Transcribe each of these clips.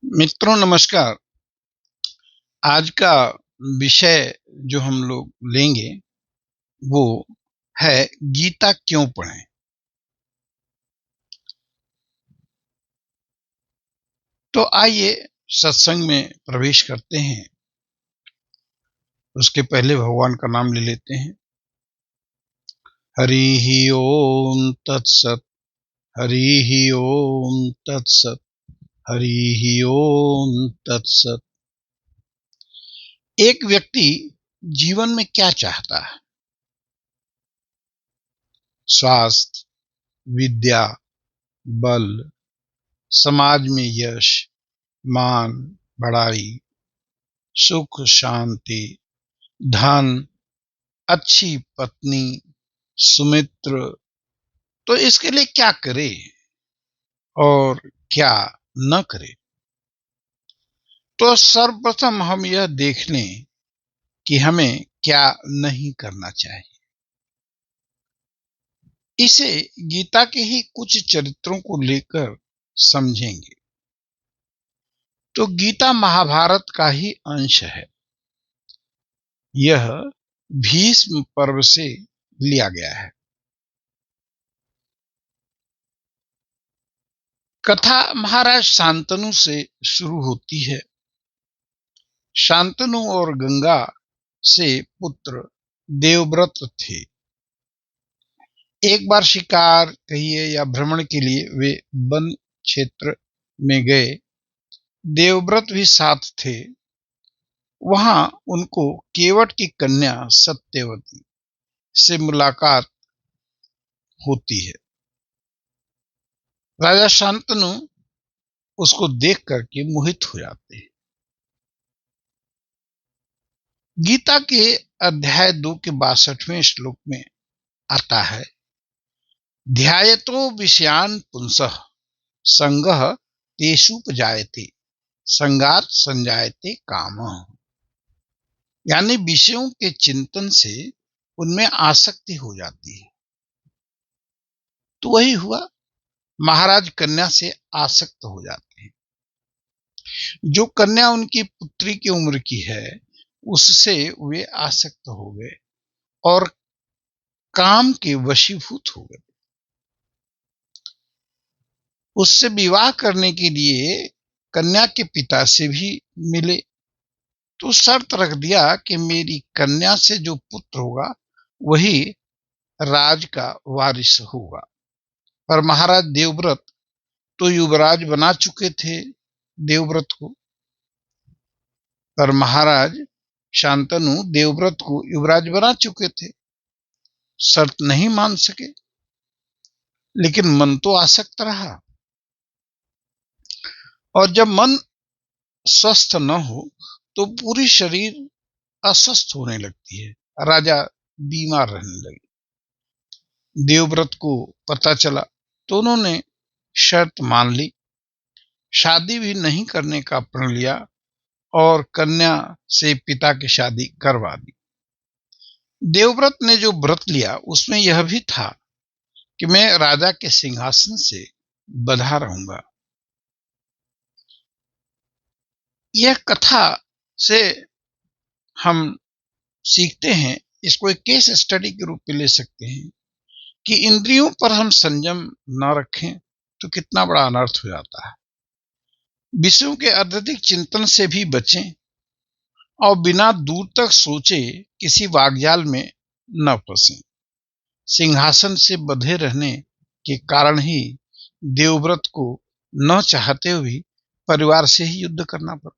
मित्रों नमस्कार। आज का विषय जो हम लोग लेंगे वो है गीता क्यों पढ़ें। तो आइए सत्संग में प्रवेश करते हैं। उसके पहले भगवान का नाम ले लेते हैं। हरि ओम तत्सत। हरि ओम तत्सत। हरि ओम तत्सत। एक व्यक्ति जीवन में क्या चाहता है? स्वास्थ्य, विद्या, बल, समाज में यश, मान, बड़ाई, सुख, शांति, धन, अच्छी पत्नी, सुमित्र। तो इसके लिए क्या करे और क्या न करे? तो सर्वप्रथम हम यह देख लें कि हमें क्या नहीं करना चाहिए। इसे गीता के ही कुछ चरित्रों को लेकर समझेंगे। तो गीता महाभारत का ही अंश है। यह भीष्म पर्व से लिया गया है। कथा महाराज शांतनु से शुरू होती है। शांतनु और गंगा से पुत्र देवव्रत थे। एक बार शिकार कहिए या भ्रमण के लिए वे वन क्षेत्र में गए। देवव्रत भी साथ थे। वहां उनको केवट की कन्या सत्यवती से मुलाकात होती है। राजा शांतनु उसको देख करके मोहित हो जाते हैं। गीता के अध्याय 2 के 62वें श्लोक में आता है, ध्यायतो विषयान पुंसः संगः तेषुपजायते संगात संजायते कामः। यानी विषयों के चिंतन से उनमें आसक्ति हो जाती है। तो वही हुआ, महाराज कन्या से आसक्त हो जाते हैं। जो कन्या उनकी पुत्री की उम्र की है उससे वे आसक्त हो गए और काम के वशीभूत हो गए। उससे विवाह करने के लिए कन्या के पिता से भी मिले तो शर्त रख दिया कि मेरी कन्या से जो पुत्र होगा वही राज का वारिस होगा। पर महाराज देवव्रत तो युवराज बना चुके थे देवव्रत को। पर महाराज शांतनु देवव्रत को युवराज बना चुके थे। शर्त नहीं मान सके, लेकिन मन तो आसक्त रहा। और जब मन स्वस्थ न हो तो पूरी शरीर अस्वस्थ होने लगती है। राजा बीमार रहने लगे। देवव्रत को पता चला तो उन्होंने शर्त मान ली, शादी भी नहीं करने का प्रण लिया और कन्या से पिता की शादी करवा दी। देवव्रत ने जो व्रत लिया उसमें यह भी था कि मैं राजा के सिंहासन से बंधा रहूंगा। यह कथा से हम सीखते हैं, इसको एक केस स्टडी के रूप में ले सकते हैं कि इंद्रियों पर हम संयम न रखें तो कितना बड़ा अनर्थ हो जाता है। विषयों के अत्यधिक चिंतन से भी बचें और बिना दूर तक सोचे किसी वाग्जाल में न फंसें। सिंहासन से बंधे रहने के कारण ही देवव्रत को न चाहते हुए परिवार से ही युद्ध करना पड़ा।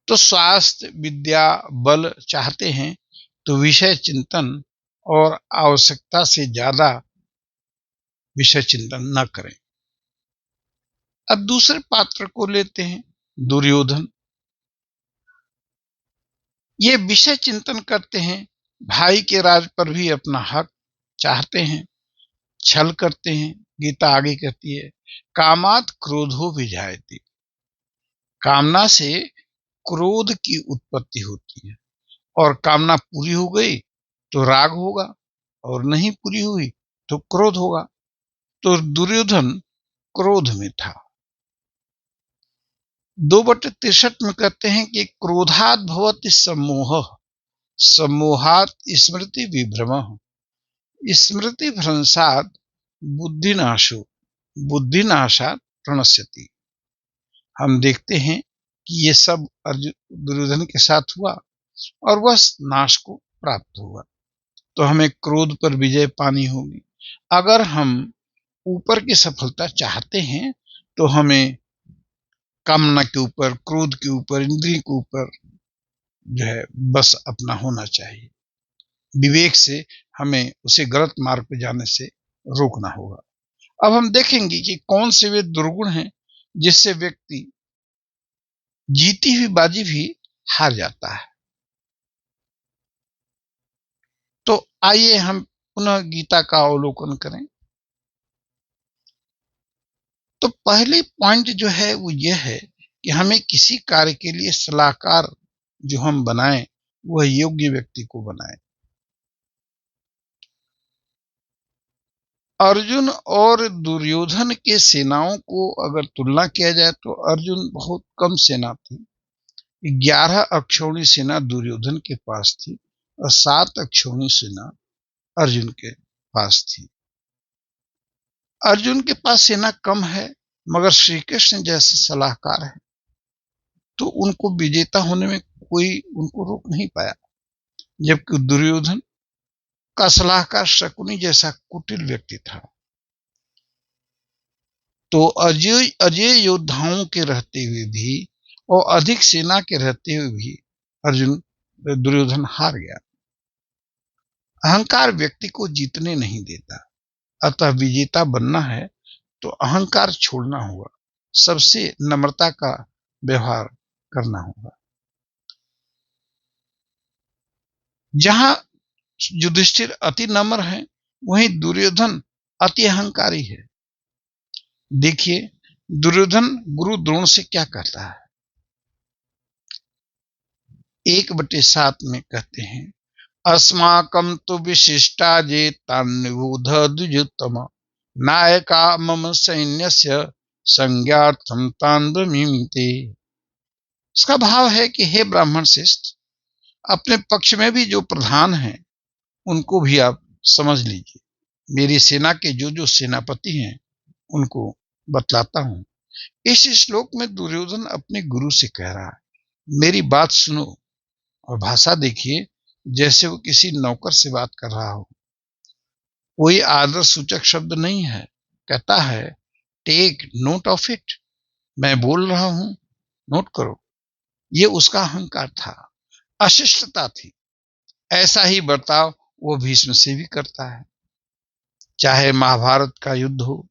तो स्वास्थ्य, विद्या, बल चाहते हैं तो विषय चिंतन और आवश्यकता से ज्यादा विषय चिंतन न करें। अब दूसरे पात्र को लेते हैं, दुर्योधन। ये विषय चिंतन करते हैं, भाई के राज पर भी अपना हक चाहते हैं, छल करते हैं। गीता आगे कहती है, कामात क्रोधो विजायते। कामना से क्रोध की उत्पत्ति होती है और कामना पूरी हो गई तो राग होगा और नहीं पूरी हुई तो क्रोध होगा। तो दुर्योधन क्रोध में था। 2/63 में कहते हैं कि क्रोधात् भवति सम्मोहः सम्मोहात् स्मृति विभ्रमः स्मृति भ्रंशात् बुद्धिनाशो बुद्धिनाशात् प्रणश्यति। हम देखते हैं कि ये सब अर्जुन दुर्योधन के साथ हुआ और वह नाश को प्राप्त हुआ। तो हमें क्रोध पर विजय पानी होगी। अगर हम ऊपर की सफलता चाहते हैं तो हमें कामना के ऊपर, क्रोध के ऊपर, इंद्रिय के ऊपर जो है बस अपना होना चाहिए। विवेक से हमें उसे गलत मार्ग पर जाने से रोकना होगा। अब हम देखेंगे कि कौन से वे दुर्गुण हैं जिससे व्यक्ति जीती हुई बाजी भी हार जाता है। तो आइए हम पुनः गीता का अवलोकन करें। तो पहली पॉइंट जो है वो यह है कि हमें किसी कार्य के लिए सलाहकार जो हम बनाएं वह योग्य व्यक्ति को बनाएं। अर्जुन और दुर्योधन के सेनाओं को अगर तुलना किया जाए तो अर्जुन बहुत कम सेना थी। 11 अक्षौणी सेना दुर्योधन के पास थी और 7 अक्षौणी सेना अर्जुन के पास थी। अर्जुन के पास सेना कम है मगर श्री कृष्ण जैसे सलाहकार है तो उनको विजेता होने में कोई उनको रोक नहीं पाया। जबकि दुर्योधन का सलाहकार शकुनी जैसा कुटिल व्यक्ति था। तो अजय योद्धाओं के रहते हुए भी और अधिक सेना के रहते हुए भी अर्जुन दुर्योधन हार गया। अहंकार व्यक्ति को जीतने नहीं देता, अतः विजेता बनना है तो अहंकार छोड़ना होगा, सबसे नम्रता का व्यवहार करना होगा। जहां युधिष्ठिर अति नम्र है वहीं दुर्योधन अति अहंकारी है। देखिए दुर्योधन गुरु द्रोण से क्या कहता है। 1/7 में कहते हैं अस्माकं तु विशिष्टा जे तान्निबोध द्विजोत्तम नायका मम सैन्यस्य संज्ञार्थम तान् ब्रवीमि। इसका भाव है कि हे ब्राह्मण श्रेष्ठ, अपने पक्ष में भी जो प्रधान हैं उनको भी आप समझ लीजिए। मेरी सेना के जो जो सेनापति हैं उनको बतलाता हूं। इस श्लोक में दुर्योधन अपने गुरु से कह रहा है, मेरी बात सुनो। और भाषा देखिए जैसे वो किसी नौकर से बात कर रहा हो। कोई आदर सूचक शब्द नहीं है। कहता है टेक नोट ऑफ इट, मैं बोल रहा हूं, नोट करो। ये उसका अहंकार था, अशिष्टता थी। ऐसा ही बर्ताव वो भीष्म से भी करता है। चाहे महाभारत का युद्ध हो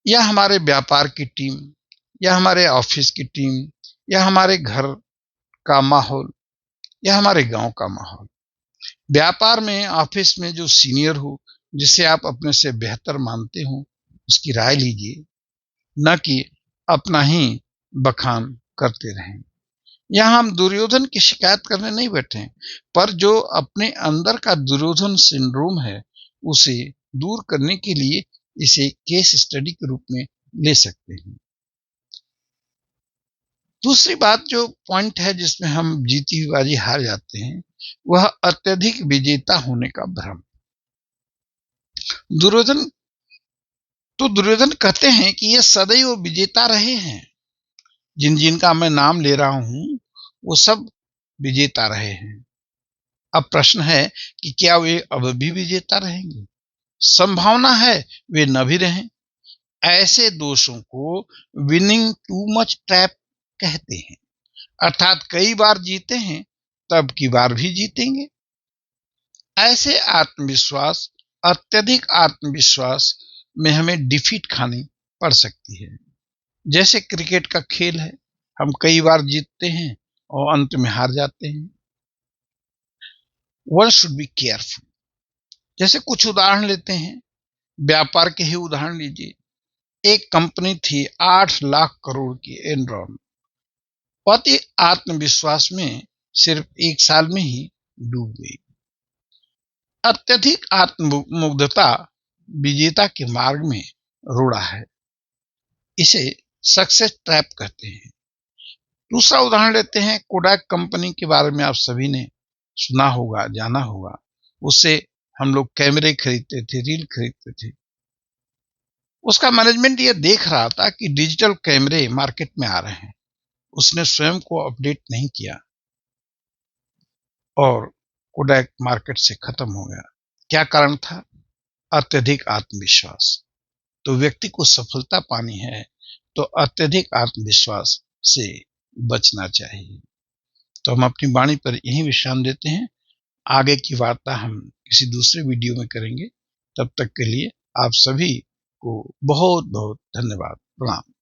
या हमारे व्यापार की टीम या हमारे ऑफिस की टीम या हमारे घर का माहौल या हमारे गांव का माहौल। व्यापार में, ऑफिस में जो सीनियर हो, जिसे आप अपने से बेहतर मानते हो, उसकी राय लीजिए, न कि अपना ही बखान करते रहें। यहां हम दुर्योधन की शिकायत करने नहीं बैठे, पर जो अपने अंदर का दुर्योधन सिंड्रोम है उसे दूर करने के लिए इसे केस स्टडी के रूप में ले सकते हैं। दूसरी बात जो पॉइंट है जिसमें हम जीती हुई बाजी हार जाते हैं वह अत्यधिक विजेता होने का भ्रम। दुर्योधन कहते हैं कि ये सदैव विजेता रहे हैं। जिनका मैं नाम ले रहा हूं वो सब विजेता रहे हैं। अब प्रश्न है कि क्या वे अब भी विजेता रहेंगे? संभावना है वे न भी रहें। ऐसे दोषों को विनिंग टू मच ट्रैप कहते हैं, अर्थात कई बार जीते हैं तब की बार भी जीतेंगे। ऐसे आत्मविश्वास, अत्यधिक आत्मविश्वास में हमें डिफीट खानी पड़ सकती है। जैसे क्रिकेट का खेल है, हम कई बार जीतते हैं और अंत में हार जाते हैं। One should be careful. जैसे कुछ उदाहरण लेते हैं, व्यापार के ही उदाहरण लीजिए। एक कंपनी थी 8 लाख करोड़ की, एनरॉन। अति आत्मविश्वास में सिर्फ 1 साल में ही डूब गई। अत्यधिक आत्ममुग्धता विजेता के मार्ग में रोड़ा है। इसे सक्सेस ट्रैप कहते हैं। दूसरा उदाहरण लेते हैं, कोडैक कंपनी के बारे में आप सभी ने सुना होगा, जाना होगा। उससे हम लोग कैमरे खरीदते थे, रील खरीदते थे। उसका मैनेजमेंट ये देख रहा था कि डिजिटल कैमरे मार्केट में आ रहे हैं। उसने स्वयं को अपडेट नहीं किया और कोडैक मार्केट से खत्म हो गया। क्या कारण था? अत्यधिक आत्मविश्वास। तो व्यक्ति को सफलता पानी है तो अत्यधिक आत्मविश्वास से बचना चाहिए। तो हम अपनी वाणी पर यही विश्राम देते हैं। आगे की वार्ता हम किसी दूसरे वीडियो में करेंगे। तब तक के लिए आप सभी को बहुत बहुत धन्यवाद। प्रणाम।